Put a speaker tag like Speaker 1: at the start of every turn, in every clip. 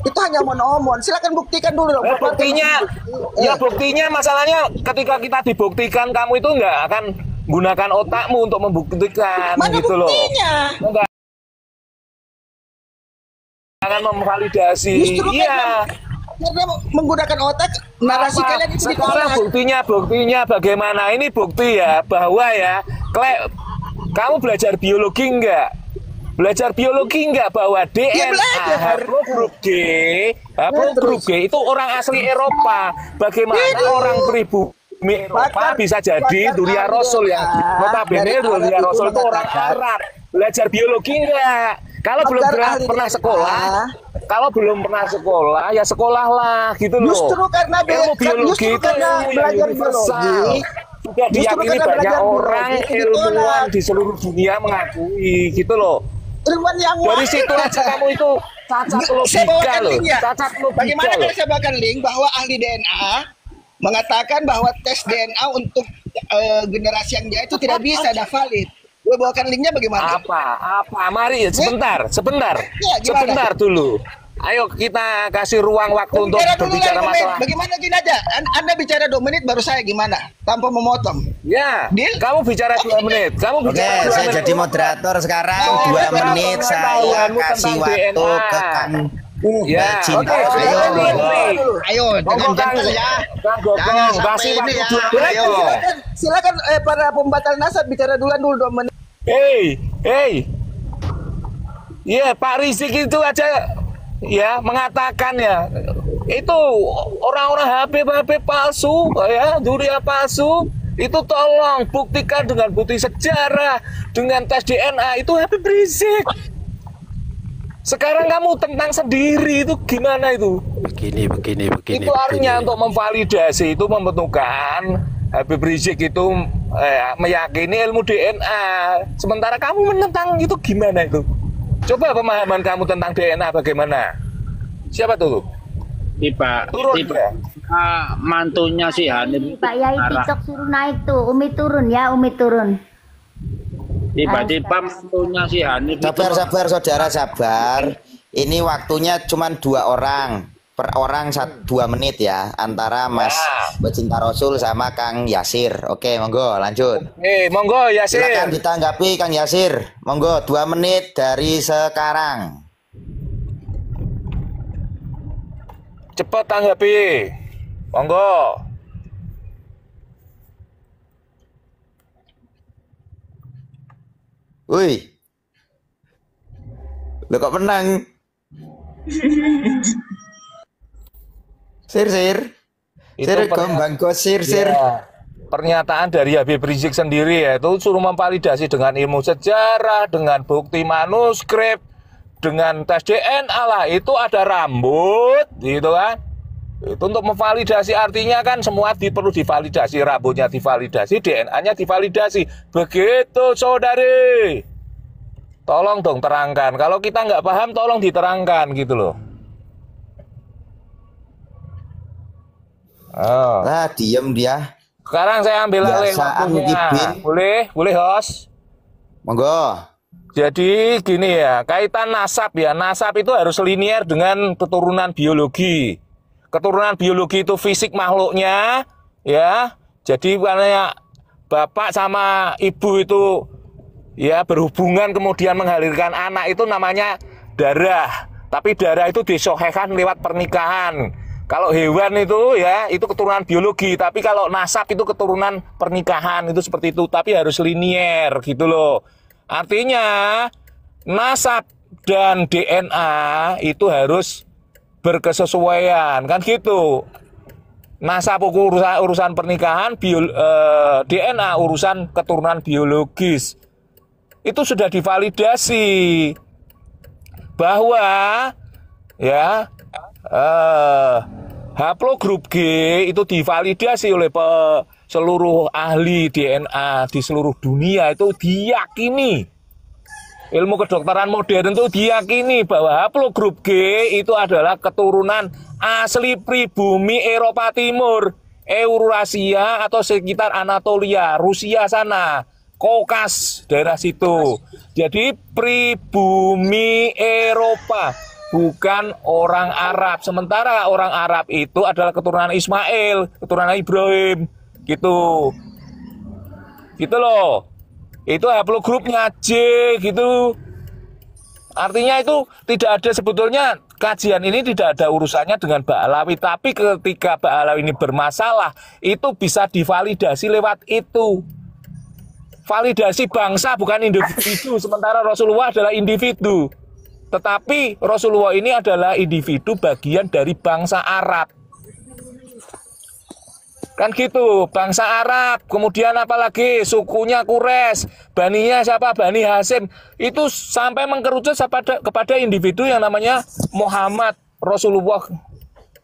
Speaker 1: Itu hanya omon-omon. Silakan buktikan dulu dong.
Speaker 2: Buktinya masalahnya ketika kita dibuktikan kamu itu nggak akan gunakan otakmu untuk membuktikan.
Speaker 1: Mana
Speaker 2: gitu
Speaker 1: buktinya?
Speaker 2: Loh. Enggak akan memvalidasi.
Speaker 1: Justru karena menggunakan otak narasi kalian itu
Speaker 2: sekarang buktinya bagaimana? Ini bukti ya bahwa kamu belajar biologi enggak? Belajar biologi enggak bahwa DNA haplogrup G itu orang asli Eropa. Bagaimana orang pribumi Eropa bisa jadi Duria Rasul yang notabene Duria Rasul itu orang Arab? Belajar biologi enggak? Kalau belum pernah sekolah, ya sekolahlah gitu loh.
Speaker 1: Justru karena
Speaker 2: ilmu biologi itu ilmu yang universal. Sudah diyakini banyak orang ilmuwan di seluruh dunia mengakui gitu loh.
Speaker 1: Ilmuwan yang
Speaker 2: dari situ aja kamu itu cacat logika loh. Cacat logika.
Speaker 1: Bagaimana kalau saya bawakan link bahwa ahli DNA mengatakan bahwa tes DNA untuk generasi yang dia itu tidak bisa ada valid. Gue bawakan linknya bagaimana?
Speaker 2: Apa? Mari sebentar. Sebentar dulu. Ayo kita kasih ruang waktu untuk berbicara masalah.
Speaker 1: Bagaimana gini aja? Anda bicara 2 menit baru saya gimana? Tanpa memotong.
Speaker 2: Ya. Deal? Kamu bicara 2 menit.
Speaker 3: Oke, saya jadi moderator sekarang 2 menit saya kasih waktu ke kamu.
Speaker 2: Ya,
Speaker 3: cinta.
Speaker 1: Ayo, dengan gentle ya.
Speaker 2: Jangan kasih waktu 2 menit.
Speaker 1: Silakan para pembatal nasab bicara dulu 2 menit.
Speaker 2: Hey. Ya, Pak Rizik itu aja ya mengatakan ya itu orang-orang HP palsu ya, Duria palsu itu tolong buktikan dengan bukti sejarah, dengan tes DNA itu Habib Rizik. Sekarang kamu tentang sendiri itu gimana itu? Begini. Itu artinya untuk memvalidasi itu membentukkan Habib Rizik itu meyakini ilmu DNA. Sementara kamu menentang itu gimana itu? Coba pemahaman kamu tentang DNA bagaimana? Siapa tuh?
Speaker 4: Tiba mantunya si Hanif.
Speaker 5: Pak Yai TikTok suruh naik tuh. Umi turun.
Speaker 4: Tiba-tiba mantunya si Hanif.
Speaker 3: Sabar saudara, sabar. Ini waktunya cuma 2 orang. Per orang 2 menit ya, antara Mas Pecinta Rasul sama Kang Yasir. Oke, monggo lanjut.
Speaker 2: Monggo Yasir.
Speaker 3: Silakan ditanggapi Kang Yasir. Monggo 2 menit dari sekarang.
Speaker 2: Cepat tanggapi. Monggo.
Speaker 3: Wih. Lo kok menang? Sir.
Speaker 2: Pernyataan dari Habib Rizik sendiri ya, itu suruh memvalidasi dengan ilmu sejarah, dengan bukti manuskrip, dengan tes DNA lah, itu ada rambut gitu kan. Itu untuk memvalidasi, artinya kan semua perlu divalidasi, rambutnya divalidasi, DNA-nya divalidasi. Begitu saudari. Tolong dong terangkan. Kalau kita nggak paham tolong diterangkan gitu loh.
Speaker 3: Nah, diem dia.
Speaker 2: Sekarang saya ambil alih waktunya. Boleh host.
Speaker 3: Monggo.
Speaker 2: Jadi gini ya, kaitan nasab ya. Nasab itu harus linier dengan keturunan biologi. Keturunan biologi itu fisik makhluknya ya. Jadi karena bapak sama ibu itu ya berhubungan kemudian menghadirkan anak itu namanya darah. Tapi darah itu disohekan lewat pernikahan. Kalau hewan itu ya, itu keturunan biologi. Tapi kalau nasab itu keturunan pernikahan, itu seperti itu. Tapi harus linier gitu loh. Artinya nasab dan DNA itu harus berkesesuaian, kan gitu. Nasab urusan pernikahan, DNA urusan keturunan biologis. Itu sudah divalidasi bahwa ya haplogrup G itu divalidasi oleh seluruh ahli DNA di seluruh dunia, itu diyakini. Ilmu kedokteran modern itu diyakini bahwa haplogrup G itu adalah keturunan asli pribumi Eropa Timur, Eurasia atau sekitar Anatolia, Rusia sana, Kaukas, daerah situ. Jadi pribumi Eropa, bukan orang Arab. Sementara orang Arab itu adalah keturunan Ismail, keturunan Ibrahim, gitu. Gitu loh. Itu haplogrupnya J, gitu. Artinya itu tidak ada sebetulnya kajian ini tidak ada urusannya dengan Ba'alawi. Tapi ketika Ba'alawi ini bermasalah, itu bisa divalidasi lewat itu. Validasi bangsa bukan individu. Sementara Rasulullah adalah individu. Tetapi Rasulullah ini adalah individu bagian dari bangsa Arab. Kan gitu, bangsa Arab, kemudian apalagi sukunya Quraisy, baninya siapa? Bani Hasyim. Itu sampai mengkerucut kepada individu yang namanya Muhammad Rasulullah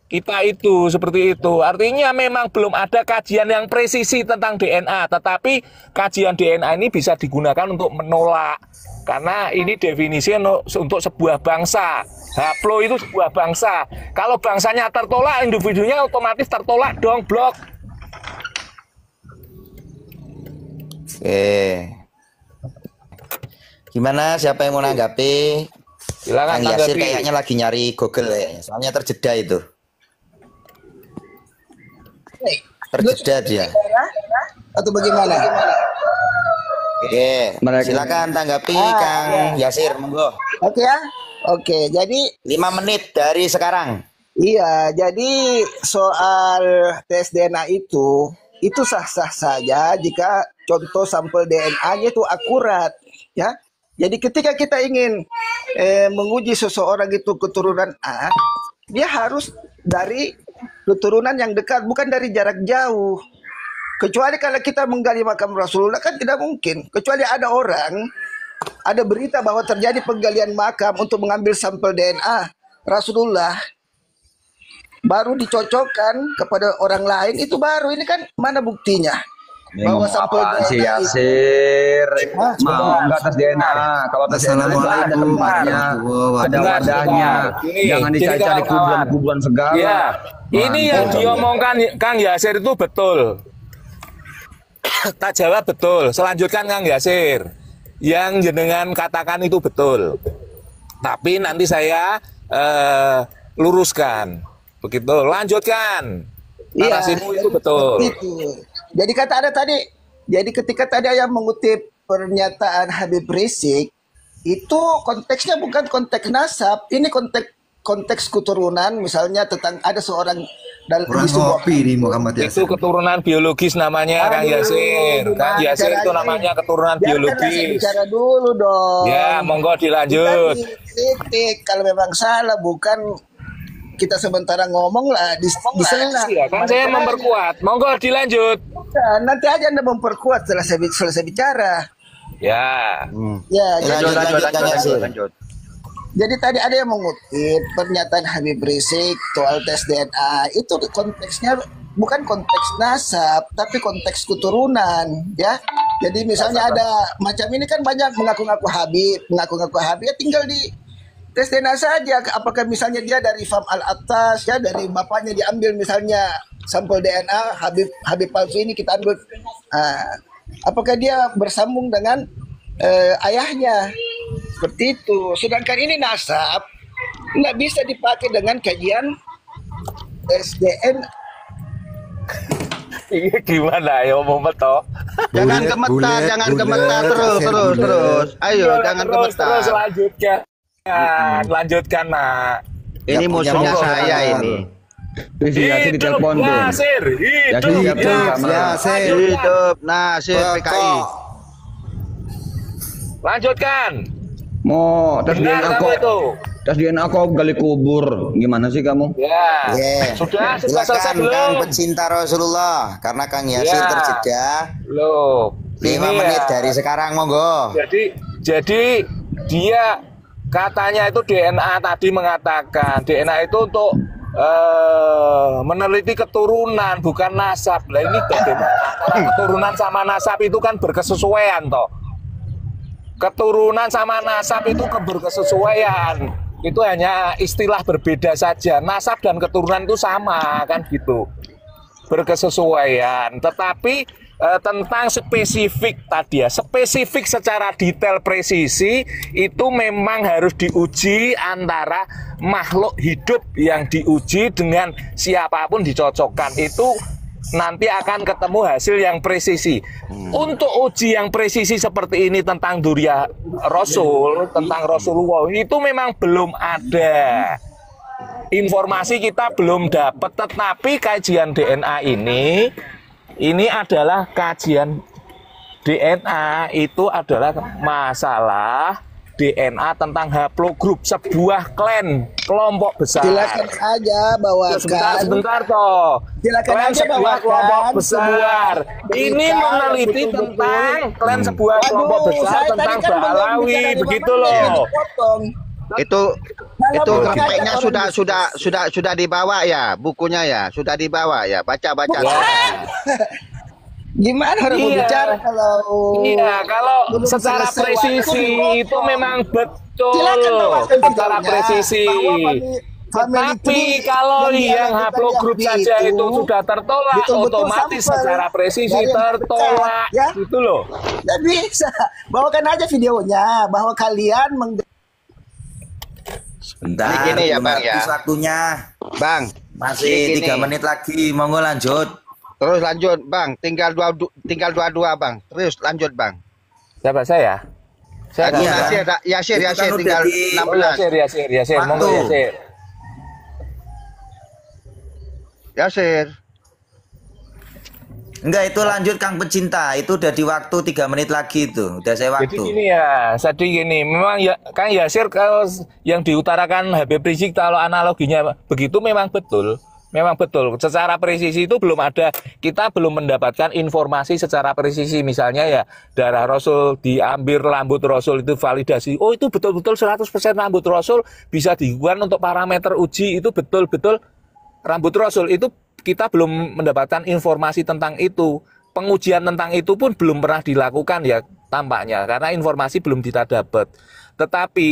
Speaker 2: kita itu, seperti itu. Artinya memang belum ada kajian yang presisi tentang DNA, tetapi kajian DNA ini bisa digunakan untuk menolak. Karena ini definisi untuk sebuah bangsa. Haplo itu sebuah bangsa. Kalau bangsanya tertolak, individunya otomatis tertolak dong, blok.
Speaker 3: Oke. Gimana? Siapa yang mau nanggapi?
Speaker 2: Silakan
Speaker 3: Kang Yasir
Speaker 2: tanggapi.
Speaker 3: kayaknya lagi nyari Google kayaknya. Soalnya terjeda itu. Terjeda dia.
Speaker 1: Atau bagaimana?
Speaker 3: Oke. Silakan tanggapi Kang Yasir, monggo.
Speaker 1: Oke ya. Oke, jadi
Speaker 3: 5 menit dari sekarang.
Speaker 1: iya, jadi soal tes DNA itu sah-sah saja jika contoh sampel DNA-nya itu akurat, ya. Jadi ketika kita ingin menguji seseorang itu keturunan A, dia harus dari keturunan yang dekat, bukan dari jarak jauh. Kecuali kalau kita menggali makam Rasulullah kan tidak mungkin. Kecuali ada berita bahwa terjadi penggalian makam untuk mengambil sampel DNA Rasulullah, baru dicocokkan kepada orang lain, itu baru. Ini kan mana buktinya bahwa sampel
Speaker 6: si
Speaker 1: DNA
Speaker 6: Yasir mau nggak tes DNA? Kalau tes DNA itu ada tempatnya, ada wadahnya. Jangan dicari-cari kuburan-kuburan segala.
Speaker 2: Ya, ini yang diomongkan Kang Yasir itu betul. Tak jawab betul. Selanjutkan Kang Yasir. Yang jenengan katakan itu betul. Tapi nanti saya luruskan. Begitu. Lanjutkan. Narasimu itu betul.
Speaker 1: Itu. Jadi ketika tadi yang mengutip pernyataan Habib Rizik, itu konteksnya bukan konteks nasab, ini konteks keturunan. Misalnya tentang ada seorang dalam
Speaker 7: Kurang ngopi nih Muhammad
Speaker 2: Itu
Speaker 7: Yasir.
Speaker 2: keturunan biologis namanya Kang Yasir. Kang Yasir itu namanya keturunan
Speaker 1: Biarkanlah saya
Speaker 2: biologis.
Speaker 1: bicara dulu dong.
Speaker 2: Ya, monggo dilanjut.
Speaker 1: Kita kritik kalau memang salah, bukan kita sementara ngomong lah disela.
Speaker 2: Ya, kan saya memperkuat. Monggo dilanjut.
Speaker 1: Nah, nanti aja Anda memperkuat setelah saya selesai bicara.
Speaker 2: Ya.
Speaker 1: Ya, jadi
Speaker 3: Lanjut Kang Yasir.
Speaker 1: Jadi tadi ada yang mengutip pernyataan Habib Rizik soal tes DNA, itu konteksnya bukan konteks nasab tapi konteks keturunan, ya. Jadi misalnya ada macam ini kan banyak mengaku-ngaku Habib ya, tinggal di tes DNA saja. Apakah misalnya dia dari Fam Al-Attas, ya, dari bapaknya diambil misalnya sampel DNA Habib palsu ini kita ambil. Apakah dia bersambung dengan ayahnya? Seperti itu. Sedangkan ini nasab nggak bisa dipakai dengan kajian SDN.
Speaker 2: Ini gimana ya omong beto?
Speaker 1: Jangan gemetar, jangan gemetar, terus. Ayo, jangan
Speaker 2: Terus
Speaker 1: gemetar.
Speaker 2: lanjutkan. Lanjutkan, Nak.
Speaker 6: Ini musuhnya
Speaker 2: monggo.
Speaker 6: saya ini. Si Yasir di telepon tuh.
Speaker 2: Yasir, hidup.
Speaker 6: Yasir, hidup Nasir PKI.
Speaker 2: Lanjutkan.
Speaker 6: Mau tes
Speaker 2: Benar
Speaker 6: DNA
Speaker 2: kamu
Speaker 6: kok?
Speaker 2: itu.
Speaker 6: Tes DNA kok gali kubur? Gimana sih kamu?
Speaker 2: Ya. Sudah selesai
Speaker 3: Silakan Kang
Speaker 2: belum?
Speaker 3: pecinta Rasulullah, karena Kang Yasir
Speaker 2: Ya.
Speaker 3: terjeda.
Speaker 2: Loh.
Speaker 3: 5
Speaker 2: ini
Speaker 3: menit
Speaker 2: ya.
Speaker 3: dari sekarang, monggo.
Speaker 2: Jadi dia katanya itu DNA tadi mengatakan DNA itu untuk meneliti keturunan bukan nasab. Lah ini bagaimana? Antara keturunan sama nasab itu kan berkesesuaian toh. Keturunan sama nasab itu berkesesuaian. Itu hanya istilah berbeda saja. Nasab dan keturunan itu sama kan gitu. Berkesesuaian. Tetapi tentang spesifik tadi ya, spesifik secara detail presisi itu memang harus diuji antara makhluk hidup yang diuji dengan siapapun dicocokkan, itu nanti akan ketemu hasil yang presisi. Untuk uji yang presisi seperti ini tentang Durya Rasul, tentang Rasulullah, itu memang belum ada. Informasi kita belum dapat, tetapi kajian DNA ini adalah kajian DNA, itu adalah masalah DNA tentang haplogrup sebuah klan, kelompok besar.
Speaker 1: Silakan aja bawakan.
Speaker 2: Sebentar toh.
Speaker 1: Silakan
Speaker 2: Klan
Speaker 1: aja
Speaker 2: sebuah
Speaker 1: bawakan
Speaker 2: kelompok besar. Ini meneliti tentang klan sebuah kelompok besar tentang Ba'alawi, begitu loh.
Speaker 7: Itu grafiknya sudah dibawa ya, bukunya ya, sudah dibawa ya. Baca.
Speaker 1: Gimana orang mau bicara kalau
Speaker 2: kalau
Speaker 1: belum
Speaker 2: secara
Speaker 1: selesai
Speaker 2: presisi
Speaker 1: waktu
Speaker 2: itu memang betul
Speaker 1: Silakan bawakan
Speaker 2: secara
Speaker 1: videonya,
Speaker 2: presisi.
Speaker 1: bahwa
Speaker 2: Tetapi kalau yang haplogrup saja itu sudah tertolak,
Speaker 1: betul-betul
Speaker 2: otomatis
Speaker 1: sampel
Speaker 2: secara presisi
Speaker 1: dari yang
Speaker 2: tertolak,
Speaker 1: dekat, ya.
Speaker 2: gitu loh.
Speaker 1: Tidak bisa. Bawakan aja videonya bahwa kalian
Speaker 3: Sebentar,
Speaker 7: Ini gini ya,
Speaker 3: belum
Speaker 7: Bang,
Speaker 3: habis
Speaker 7: ya.
Speaker 3: waktunya.
Speaker 7: Bang,
Speaker 3: Masih
Speaker 7: ini
Speaker 3: 3
Speaker 7: gini.
Speaker 3: menit lagi, monggo lanjut.
Speaker 7: Terus lanjut, Bang. Tinggal dua, Bang. Terus lanjut, Bang.
Speaker 2: Siapa saya? Saya
Speaker 7: Tadi
Speaker 2: nggak-
Speaker 7: Yasir
Speaker 3: Itu kan udah
Speaker 7: tinggal
Speaker 3: di-
Speaker 7: 16.
Speaker 2: Yasir, monggo
Speaker 3: Waktu.
Speaker 2: Yasir.
Speaker 7: Yasir.
Speaker 3: Enggak, itu lanjut Kang Pecinta. Itu udah di waktu 3 menit lagi itu. Udah saya
Speaker 2: Jadi
Speaker 3: waktu.
Speaker 2: gini ya, memang ya Kang Yasir kalau yang diutarakan Habib Rizik kalau analoginya begitu memang betul. Memang betul. Secara presisi itu belum ada, kita belum mendapatkan informasi secara presisi. Misalnya ya, darah Rasul diambil, rambut Rasul itu validasi. Oh, itu betul-betul 100% rambut Rasul bisa digunakan untuk parameter uji, itu betul-betul rambut Rasul. Itu kita belum mendapatkan informasi tentang itu. Pengujian tentang itu pun belum pernah dilakukan ya tampaknya, karena informasi belum kita dapat. Tetapi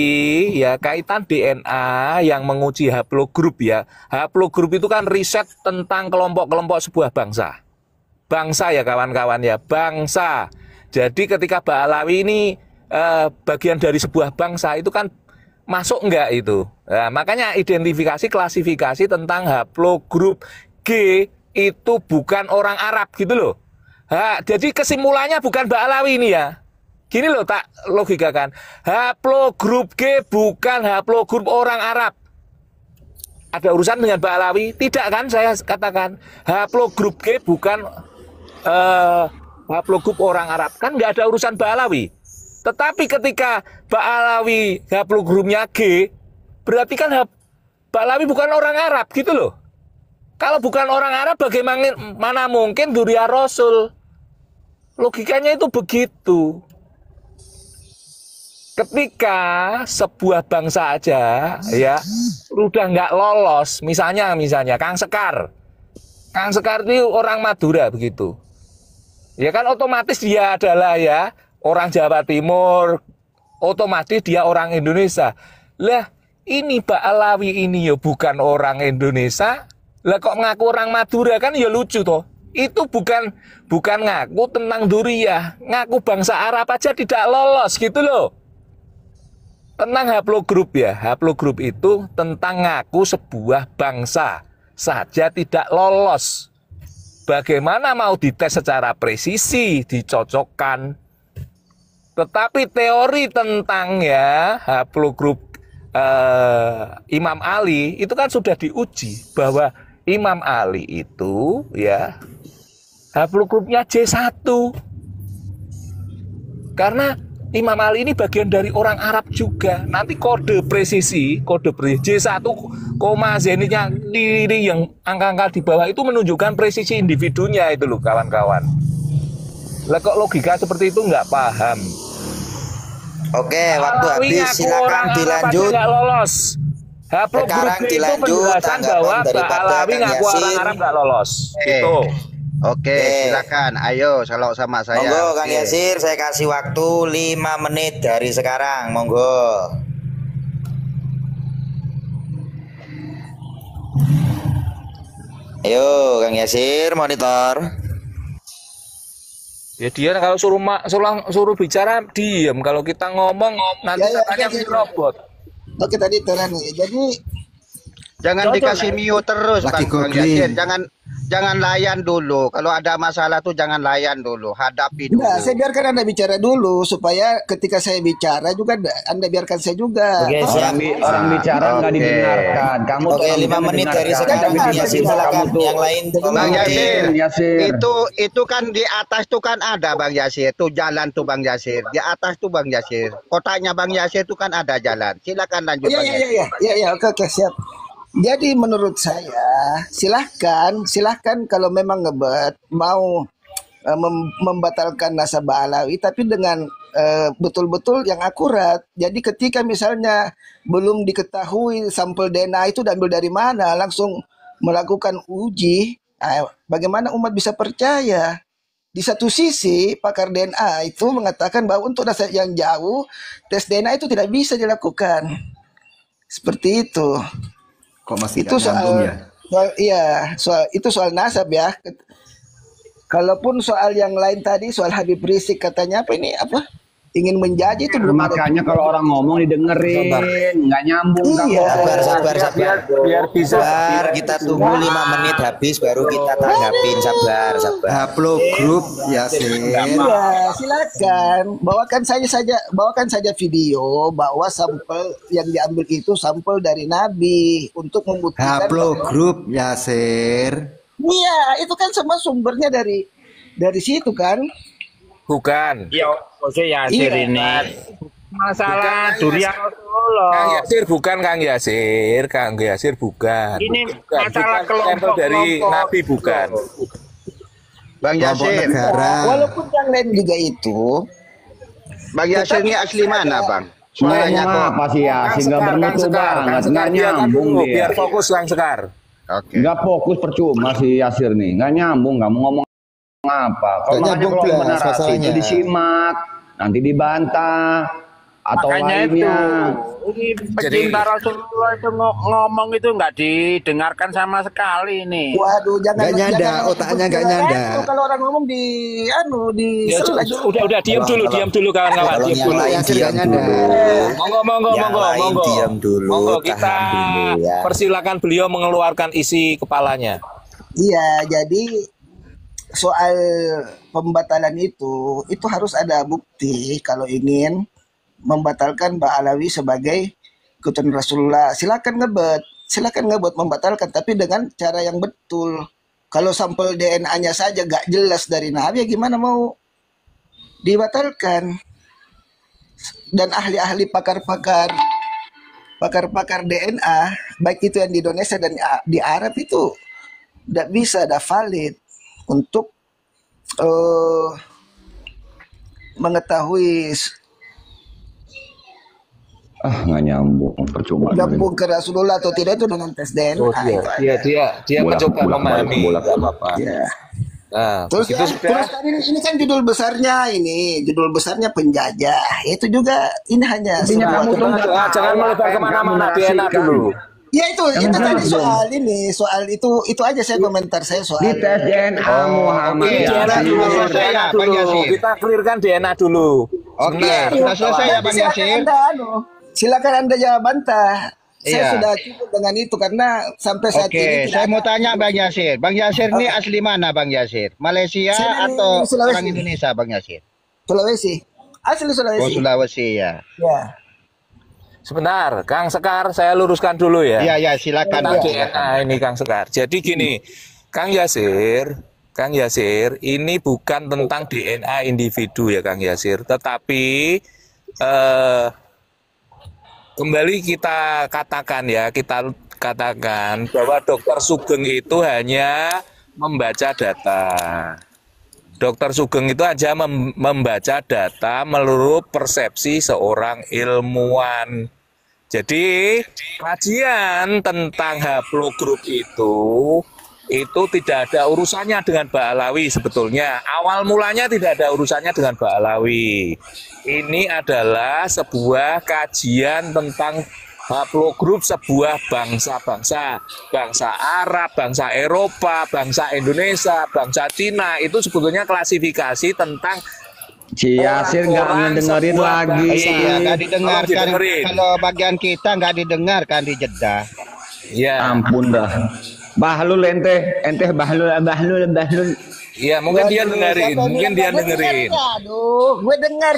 Speaker 2: ya kaitan DNA yang menguji haplogrup ya. Haplogrup itu kan riset tentang kelompok-kelompok sebuah bangsa. Bangsa ya kawan-kawan ya, bangsa. Jadi ketika Ba'alawi ini bagian dari sebuah bangsa itu kan masuk enggak itu. Nah, makanya identifikasi klasifikasi tentang haplogrup G itu bukan orang Arab gitu loh. Jadi kesimpulannya bukan Ba'alawi ini ya. Gini loh tak logikakan. Haplogrup G bukan haplogrup orang Arab. Ada urusan dengan Ba'alawi? Tidak kan saya katakan. Haplogrup G bukan haplogrup orang Arab. Kan nggak ada urusan Ba'alawi. Tetapi ketika Ba'alawi haplogrupnya G, berarti kan Ba'alawi bukan orang Arab gitu loh. Kalau bukan orang Arab bagaimana mungkin Durya Rasul? Logikanya itu begitu. Ketika sebuah bangsa aja ya udah nggak lolos, misalnya Kang Sekar itu orang Madura begitu, ya kan otomatis dia adalah ya orang Jawa Timur, otomatis dia orang Indonesia. Lah ini Ba'alawi ini ya bukan orang Indonesia, lah kok ngaku orang Madura, kan ya lucu toh. Itu bukan ngaku tentang Durya, ngaku bangsa Arab aja tidak lolos gitu loh. Tentang haplogrup ya, haplogrup itu tentang ngaku sebuah bangsa saja tidak lolos. Bagaimana mau dites secara presisi, dicocokkan. Tetapi teori tentang ya haplogrup Imam Ali itu kan sudah diuji bahwa Imam Ali itu ya haplogrupnya J1. Karena Imam Ali ini bagian dari orang Arab juga. Nanti kode presisi J1, zenitnya kiri yang angka-angka di bawah itu menunjukkan presisi individunya itu loh kawan-kawan. Lah kok logika seperti itu nggak paham.
Speaker 3: Oke, waktu habis, silakan dilanjut.
Speaker 2: Nggak lolos.
Speaker 3: Sekarang
Speaker 2: Haplogrup itu
Speaker 3: dilanjut
Speaker 2: penjelasan bahwa
Speaker 3: tanggapan
Speaker 2: Ba'alawi
Speaker 3: daripada
Speaker 2: ngaku
Speaker 3: Kang
Speaker 2: orang
Speaker 3: Yasir.
Speaker 2: Arab nggak lolos. Gitu.
Speaker 7: Oke, silakan. Ayo, kalau sama saya.
Speaker 3: Monggo Kang
Speaker 7: Oke.
Speaker 3: Yasir, saya kasih waktu 5 menit dari sekarang. Monggo. Ayo Kang Yasir, monitor.
Speaker 2: Ya dia kalau suruh bicara diem. Kalau kita ngomong nanti katanya robot.
Speaker 1: Oke tadi terang nih. Jadi
Speaker 7: Jangan dikasih mute terus Bang Yasir. Jangan layan dulu. Kalau ada masalah tuh jangan layan dulu, hadapi dulu.
Speaker 1: nah, saya biarkan Anda bicara dulu supaya ketika saya bicara juga Anda biarkan saya juga.
Speaker 3: Oke,
Speaker 6: Orang bicara nggak didengarkan. Kamu
Speaker 3: Oke, 5 menit dari sekarang Yasir, silakan yang lain.
Speaker 7: Bang Yasir,
Speaker 6: Yasir.
Speaker 7: itu kan di atas tuh kan ada Bang Yasir, tuh jalan tuh Bang Yasir. Di atas tuh Bang Yasir. Kotaknya Bang Yasir tuh kan ada jalan. Silakan lanjut Bang Yasir.
Speaker 1: Iya, oke, siap. Jadi menurut saya silahkan kalau memang ngebet mau membatalkan nasabah alawi tapi dengan betul-betul yang akurat. Jadi ketika misalnya belum diketahui sampel DNA itu diambil dari mana, langsung melakukan uji, bagaimana umat bisa percaya? Di satu sisi pakar DNA itu mengatakan bahwa untuk nasabah yang jauh tes DNA itu tidak bisa dilakukan. Seperti itu.
Speaker 8: Kok masih
Speaker 1: Itu soal soal nasab ya. Kalaupun soal yang lain tadi soal Habib Rizik katanya ingin menjadi itu belum ada.
Speaker 6: Makanya kalau orang ngomong didengerin, nggak nyambung.
Speaker 1: Iya.
Speaker 3: Sabar.
Speaker 2: Biar bisa.
Speaker 3: Sabar, kita tunggu 5 menit habis baru kita tanggapin. Sabar.
Speaker 8: Upload grup Yasir.
Speaker 1: Iya, silakan. Bawakan saja video bahwa sampel yang diambil itu sampel dari Nabi untuk membuktikan.
Speaker 8: Upload grup Yasir.
Speaker 1: Iya, itu kan semua sumbernya dari situ kan.
Speaker 2: Bukan.
Speaker 4: Ya, Jose Yasir
Speaker 1: Iya.
Speaker 4: ini. Masalah durian
Speaker 2: Kang
Speaker 4: Rasulullah.
Speaker 2: Yasir bukan Kang Yasir bukan.
Speaker 4: Ini
Speaker 2: Bukan.
Speaker 4: masalah
Speaker 2: Bukan sampel dari
Speaker 4: kelompok.
Speaker 2: Nabi bukan.
Speaker 7: Bang Yasir,
Speaker 8: Negara.
Speaker 1: Walaupun yang lain juga itu.
Speaker 7: Bang Yasir ini asli mana Bang? Suaranya kok.
Speaker 6: Apa sih Yasir? Nggak bermutu banget, nggak nyambung dia.
Speaker 2: Biar fokus Kang Sekar.
Speaker 7: Oke.
Speaker 6: Nggak fokus percuma si Yasir nih, nggak nyambung, nggak mau ngomong apa. Kalau
Speaker 8: Nggak
Speaker 6: makanya
Speaker 8: nyambung,
Speaker 6: kalau
Speaker 8: Blas,
Speaker 6: narasi itu
Speaker 8: masalahnya.
Speaker 6: disimak, nanti dibantah atau
Speaker 4: Makanya
Speaker 6: lainnya.
Speaker 4: ini pecinta Rasulullah itu ngomong itu nggak didengarkan sama sekali nih.
Speaker 1: Waduh, jangan
Speaker 8: Nggak nyanda, otaknya nggak nyanda.
Speaker 1: Kalau orang ngomong di
Speaker 2: Ya, udah diam dulu kawan-kawan.
Speaker 3: Kalau
Speaker 2: Diam
Speaker 3: yang
Speaker 2: dulu.
Speaker 3: lain
Speaker 8: Yasir
Speaker 3: diam
Speaker 8: nggak nyanda.
Speaker 2: Monggo.
Speaker 3: Yang lain diam dulu,
Speaker 2: Monggo kita
Speaker 3: tahan dulu ya.
Speaker 2: persilakan beliau mengeluarkan isi kepalanya.
Speaker 1: Iya, jadi soal pembatalan itu harus ada bukti kalau ingin membatalkan Mbak Alawi sebagai keturunan Rasulullah. Silakan ngebet membatalkan tapi dengan cara yang betul. Kalau sampel DNA-nya saja gak jelas dari Nabi, ya gimana mau dibatalkan? Dan ahli-ahli pakar-pakar DNA, baik itu yang di Indonesia dan di Arab itu tidak bisa, tidak valid untuk mengetahui
Speaker 6: Nggak nyambung, percuma.
Speaker 1: gabung ke Rasulullah atau tidak itu dengan tes DNA.
Speaker 2: Oh,
Speaker 1: itu aja.
Speaker 2: dia mencoba memahami.
Speaker 6: Bolak apa?
Speaker 1: Ya.
Speaker 2: Nah,
Speaker 1: Terus
Speaker 2: begitu
Speaker 1: kan,
Speaker 2: sudah.
Speaker 1: ini kan judul besarnya penjajah. Itu juga ini hanya
Speaker 6: Intinya
Speaker 1: sebuah
Speaker 6: kamu tuh nggak
Speaker 2: Jangan melebar kemana-mana, DNA dulu.
Speaker 1: ya itu tadi soal itu aja saya komentar saya soal
Speaker 6: Di tes DNA Muhammad
Speaker 2: Ini DNA
Speaker 6: Yasir.
Speaker 2: dulu,
Speaker 7: Selesai ya,
Speaker 2: DNA
Speaker 7: Bang
Speaker 2: dulu.
Speaker 7: Yasir.
Speaker 2: Kita clearkan DNA dulu.
Speaker 7: Oke, sudah selesai ya Bang Yasir.
Speaker 1: Silakan Anda jawab bantah. Saya
Speaker 7: Iya.
Speaker 1: sudah cukup dengan itu karena sampai saat ini
Speaker 7: Oke,
Speaker 1: tidak
Speaker 7: saya
Speaker 1: ada-
Speaker 7: mau tanya Bang Yasir. Bang Yasir ini asli mana Bang Yasir? Malaysia
Speaker 1: Saya dari
Speaker 7: atau
Speaker 1: Sulawesi.
Speaker 7: orang Indonesia Bang Yasir?
Speaker 1: Sulawesi. Asli Sulawesi.
Speaker 7: Oh Sulawesi ya.
Speaker 1: Ya.
Speaker 2: Sebentar, Kang Sekar, saya luruskan dulu ya.
Speaker 7: Iya ya silakan.
Speaker 2: Tentang
Speaker 7: Bang.
Speaker 2: DNA ini Kang Sekar. Jadi gini, Kang Yasir, ini bukan tentang DNA individu ya Kang Yasir, tetapi kembali kita katakan bahwa Dokter Sugeng itu hanya membaca data. Dokter Sugeng itu aja membaca data menurut persepsi seorang ilmuwan. Jadi kajian tentang haplogrup itu tidak ada urusannya dengan Mbak Alawi sebetulnya. Awal mulanya tidak ada urusannya dengan Mbak Alawi. Ini adalah sebuah kajian tentang haplogrup sebuah bangsa-bangsa, bangsa Arab, bangsa Eropa, bangsa Indonesia, bangsa Cina, itu sebetulnya klasifikasi tentang
Speaker 6: Yasir nggak ngedengerin lagi.
Speaker 7: Iya, nggak didengarkan. Kalau bagian kita nggak didengarkan di Jeddah.
Speaker 2: Ya.
Speaker 6: Ampun dah. Bahlul ente bahlul.
Speaker 2: Iya, mungkin dia dengerin, mungkin dia dengerin.
Speaker 1: Aduh, gue denger.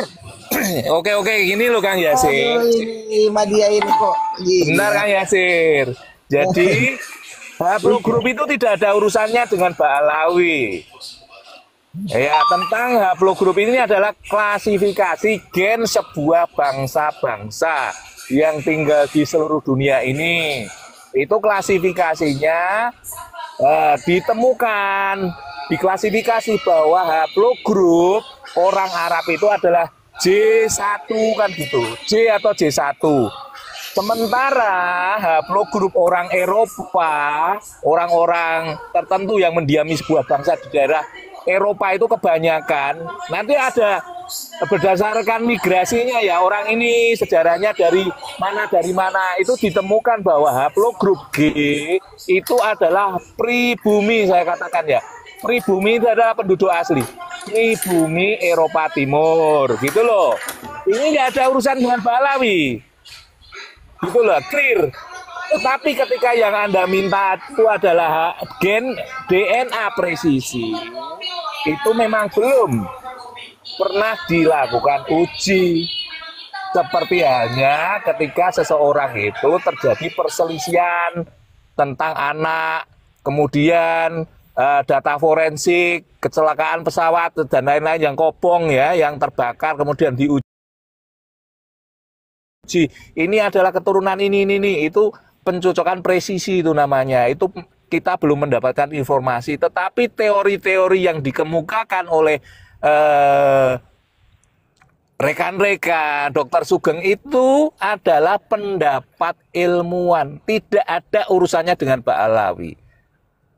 Speaker 2: Oke, gini loh Kang Yasir.
Speaker 1: Aduh, ini Madia ini kok.
Speaker 2: Benar Kang Yasir. Jadi haplogrup itu tidak ada urusannya dengan Ba'alawi. Ya, tentang haplogrup ini adalah klasifikasi gen sebuah bangsa-bangsa yang tinggal di seluruh dunia ini. Itu klasifikasinya ditemukan, diklasifikasi bahwa haplogrup orang Arab itu adalah J1 kan gitu, J atau J1. Sementara haplogrup orang Eropa, orang-orang tertentu yang mendiami sebuah bangsa di daerah Eropa itu kebanyakan, nanti ada berdasarkan migrasinya ya, orang ini sejarahnya dari mana, itu ditemukan bahwa haplogrup G itu adalah pribumi, saya katakan ya. Pribumi itu adalah penduduk asli. Pribumi Eropa Timur, gitu loh. Ini nggak ada urusan dengan Ba'alawi. Gitu loh, clear. Tetapi ketika yang Anda minta itu adalah gen DNA presisi, itu memang belum pernah dilakukan uji. Seperti halnya ketika seseorang itu terjadi perselisihan tentang anak, kemudian data forensik, kecelakaan pesawat dan lain-lain yang kobong ya, yang terbakar kemudian diuji. Ini adalah keturunan ini, itu pencocokan presisi itu namanya. Itu kita belum mendapatkan informasi, tetapi teori-teori yang dikemukakan oleh rekan-rekan Dr. Sugeng itu adalah pendapat ilmuwan, tidak ada urusannya dengan Ba'alawi.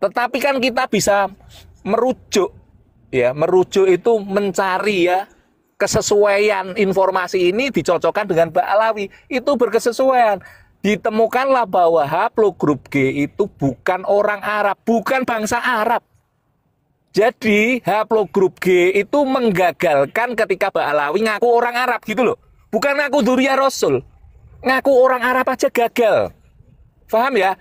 Speaker 2: Tetapi kan kita bisa merujuk, ya, merujuk itu mencari ya kesesuaian informasi ini dicocokkan dengan Ba'alawi, itu berkesesuaian. Ditemukanlah bahwa haplogrup G itu bukan orang Arab, bukan bangsa Arab. Jadi haplogrup G itu menggagalkan ketika Ba'alawi ngaku orang Arab gitu loh. Bukan ngaku dzurriyyah Rasul. Ngaku orang Arab aja gagal. Paham ya?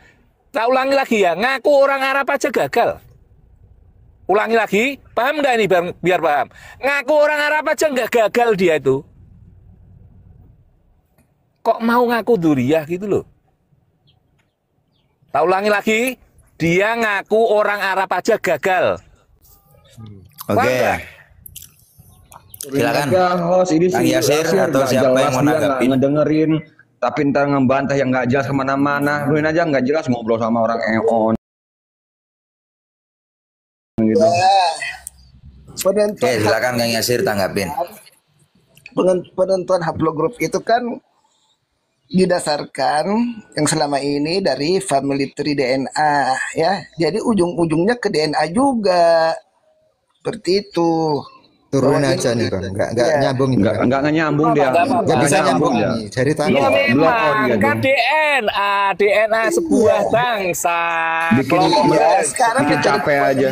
Speaker 2: Saya ulangi lagi ya, ngaku orang Arab aja gagal. Ulangi lagi, paham nggak ini biar paham? Ngaku orang Arab aja nggak gagal dia itu. Kok mau ngaku dzurriyyah gitu loh? Tak ulangi lagi, dia ngaku orang Arab aja gagal.
Speaker 3: Oke. Silakan.
Speaker 6: Host ini
Speaker 3: Kang Yasir atau siapa yang mau nanggapin?
Speaker 6: Ngedengerin, tapi ntar ngebantah yang nggak jelas kemana-mana. Luin aja nggak jelas ngobrol sama orang eon. Gitu.
Speaker 3: Oke, silakan Kang Yasir tanggapin.
Speaker 1: Penentuan haplogrup itu kan didasarkan yang selama ini dari family tree DNA ya. Jadi ujung-ujungnya ke DNA juga. Seperti itu.
Speaker 8: Turunin aja nih Bang, nggak nyambung ini.
Speaker 6: Nggak nyambung dia.
Speaker 8: Nggak bisa nyambung nih dari tangan.
Speaker 2: Iya memang kan DNA sebuah bangsa.
Speaker 1: Sekarang
Speaker 6: bikin capek aja.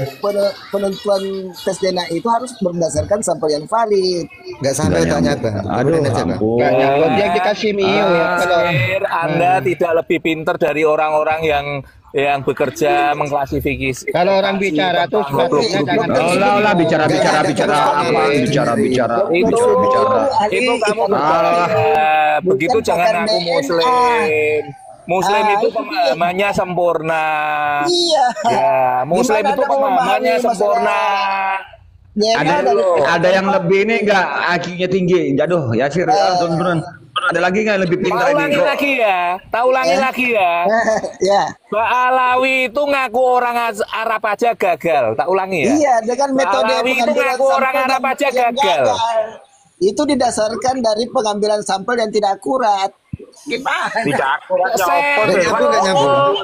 Speaker 1: Penentuan tes DNA itu harus berdasarkan sampel yang valid.
Speaker 8: Nggak sampai tanya Bang.
Speaker 6: Aduh,
Speaker 7: Nggak nyambung yang dikasih Mio ya. Kalau
Speaker 2: Anda tidak lebih pintar dari orang-orang yang bekerja mengklasifikasi.
Speaker 7: kalau orang bicara tuh sepatutnya jangan
Speaker 6: Olah bicara apa? Bicara.
Speaker 2: Itu kamu begitu jangan ngaku muslim. Muslim itu pemahamannya sempurna.
Speaker 1: Iya.
Speaker 2: Ya, muslim itu pemahamannya sempurna.
Speaker 6: Ada yang lebih ini nggak IQ-nya tinggi. Jaduh, Yasir, turun. Ada lagi nggak lebih pintar ini?
Speaker 2: Tak ulangi lagi ya.
Speaker 1: Ya.
Speaker 2: Ba'alawi itu ngaku orang Arab aja gagal. Tak ulangi ya.
Speaker 1: Iya, dengan metode
Speaker 2: Ba'alawi itu
Speaker 1: pengambilan
Speaker 2: ngaku orang
Speaker 1: sampel
Speaker 2: Arab aja
Speaker 1: yang
Speaker 2: gagal.
Speaker 1: Itu didasarkan dari pengambilan sampel yang tidak akurat. Gimana?
Speaker 4: Tidak akurat
Speaker 8: Nggak nyambung.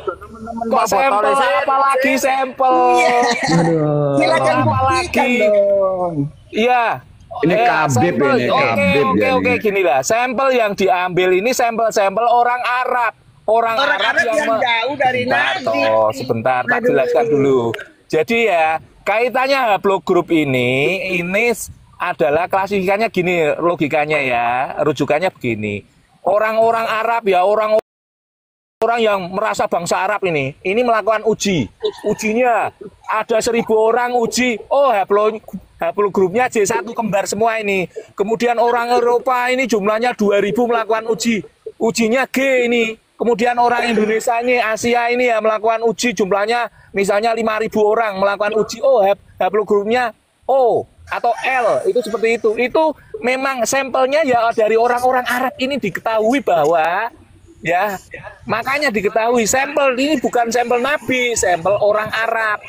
Speaker 2: Kok sampel apalagi sampel?
Speaker 1: Silakan buktikan dong.
Speaker 2: Iya.
Speaker 6: Ini Kabib ini, Kabib
Speaker 2: Oke, gini lah. Sampel yang diambil ini sampel-sampel orang Arab. Orang Arab yang
Speaker 1: jauh dari Nabi.
Speaker 2: Sebentar, tak jelaskan dulu. Jadi ya, kaitannya haplogrup ini adalah klasifikasinya gini, logikanya ya, rujukannya begini. Orang-orang Arab ya, orang yang merasa bangsa Arab ini melakukan ujinya ada 1.000 orang uji, haplogrupnya J1 kembar semua ini. Kemudian orang Eropa ini jumlahnya 2.000 melakukan ujinya G ini. Kemudian orang Indonesia ini, Asia ini ya melakukan uji jumlahnya misalnya 5.000 orang melakukan uji, haplogrupnya O atau L, itu seperti itu. Itu memang sampelnya ya dari orang-orang Arab ini diketahui bahwa ya, makanya diketahui sampel ini bukan sampel Nabi, sampel orang Arab.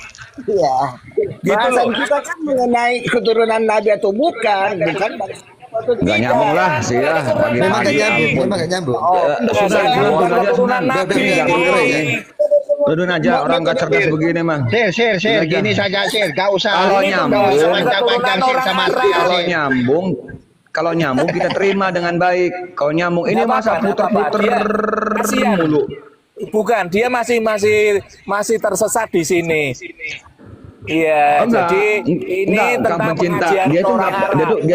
Speaker 1: Iya. Bahasan kita kan mengenai keturunan Nabi atau bukan.
Speaker 6: Nggak nyambung lah sih ya.
Speaker 8: Memang nggak nyambung.
Speaker 2: Keturunan Nabi.
Speaker 6: Udah aja orang nggak cerdas begini mang.
Speaker 7: Sir, gini saja sir, gak usah.
Speaker 6: Kalau nyambung kita terima dengan baik. Kalau nyambung ini masa puter-puter mulu.
Speaker 2: Bukan, dia masih tersesat di sini. Iya, jadi ini tentang pengajian
Speaker 6: dia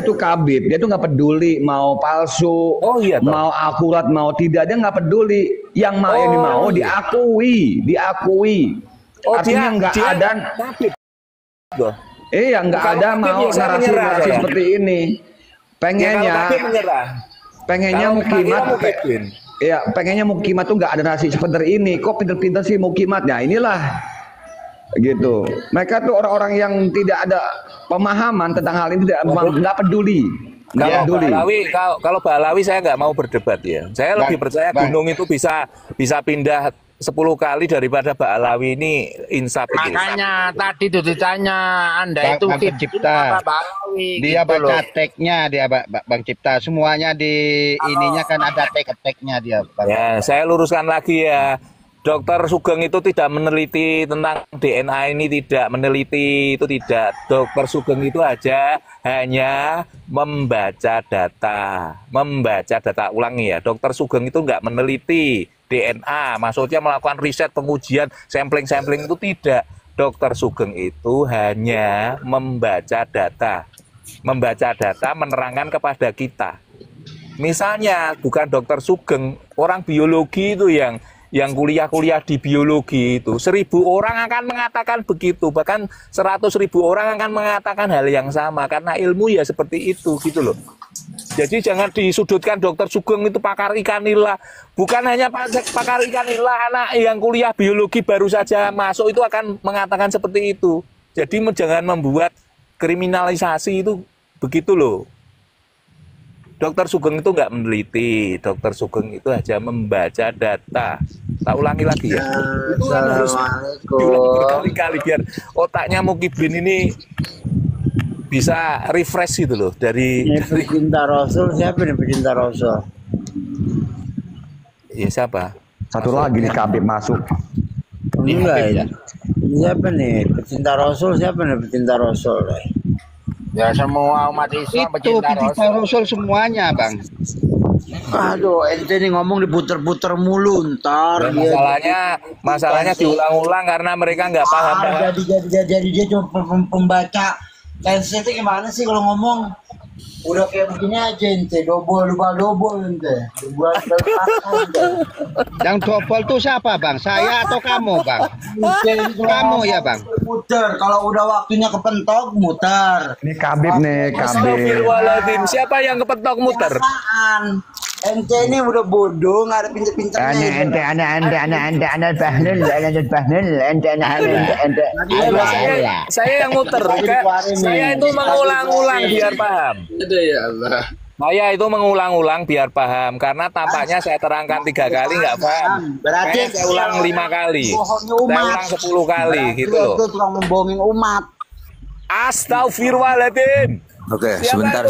Speaker 6: tuh kabib, dia tuh nggak peduli mau palsu, mau akurat, mau tidak, dia nggak peduli. Yang mau diakui. Artinya nggak ada. Nggak ada mau narasi seperti ini. Pengennya mukimat tuh nggak ada narasi seperti ini. Kok pinter-pinter sih mukimat? Ya inilah gitu. Mereka tuh orang-orang yang tidak ada pemahaman tentang hal ini, nggak peduli.
Speaker 2: Kalau Balawi saya nggak mau berdebat ya. Saya lebih percaya gunung itu bisa pindah 10 kali daripada Balawi ini insaf.
Speaker 4: Makanya tadi itu ditanya Anda itu
Speaker 7: Bang Cipta. Dia
Speaker 4: gitu
Speaker 7: baca tagnya dia Bang Cipta. Semuanya di ininya kan ada tag-tagnya dia. Bang.
Speaker 2: Ya, saya luruskan lagi ya. Dokter Sugeng itu tidak meneliti tentang DNA ini, tidak meneliti itu tidak. Dokter Sugeng itu hanya membaca data. Ulangi ya, Dokter Sugeng itu nggak meneliti DNA, maksudnya melakukan riset, pengujian, sampling itu tidak. Dokter Sugeng itu hanya membaca data, menerangkan kepada kita. Misalnya bukan Dokter Sugeng, orang biologi itu yang kuliah di biologi itu 1.000 orang akan mengatakan begitu, bahkan 100.000 orang akan mengatakan hal yang sama, karena ilmu ya seperti itu gitu loh. Jadi jangan disudutkan Dokter Sugeng itu pakar ikan nila. Bukan hanya pakar ikan nila, anak yang kuliah biologi baru saja masuk itu akan mengatakan seperti itu. Jadi jangan membuat kriminalisasi itu begitu loh. Dokter Sugeng itu nggak meneliti, Dokter Sugeng itu hanya membaca data. Tak ulangi lagi ya. Itu kan harus diulang berkali-kali biar otaknya Mukibin ini bisa refresh gitu loh dari
Speaker 9: pecinta Rasul. Siapa nih pecinta Rasul?
Speaker 2: Ya siapa?
Speaker 6: Satu lagi nih Kabib masuk.
Speaker 9: Enggak ya. Siapa nih pecinta Rasul?
Speaker 4: Ya semua umat Islam
Speaker 7: Itu pecinta Rasul semuanya Bang.
Speaker 9: Aduh, ente nih ngomong diputer-puter mulu ntar.
Speaker 2: Masalahnya diulang-ulang karena mereka nggak paham.
Speaker 9: Jadi dia cuma pembaca. Tensi itu gimana sih kalau ngomong? Udah kayak begini aja ente, double ente.
Speaker 7: Yang double tuh siapa Bang? Saya atau kamu Bang? Kamu ya Bang?
Speaker 9: Muter, kalau udah waktunya kepentok muter.
Speaker 6: Ini Kabib nih, Kabib.
Speaker 2: Astagfirullahaladzim, siapa yang kepentok muter?
Speaker 9: Apaan? Ente ini udah bodoh, nggak ada pinter-pinternya.
Speaker 2: Saya yang muter. Saya itu mengulang-ulang biar paham.
Speaker 10: Ya Allah.
Speaker 2: Saya itu mengulang-ulang biar paham, karena tampaknya saya terangkan 3 kali nggak paham.
Speaker 9: Berarti
Speaker 2: saya ulang 5 kali. Saya ulang 10 kali gitu loh.
Speaker 9: Itu tukang membohongin umat.
Speaker 2: Astagfirullahaladzim.
Speaker 10: Oke, sebentar.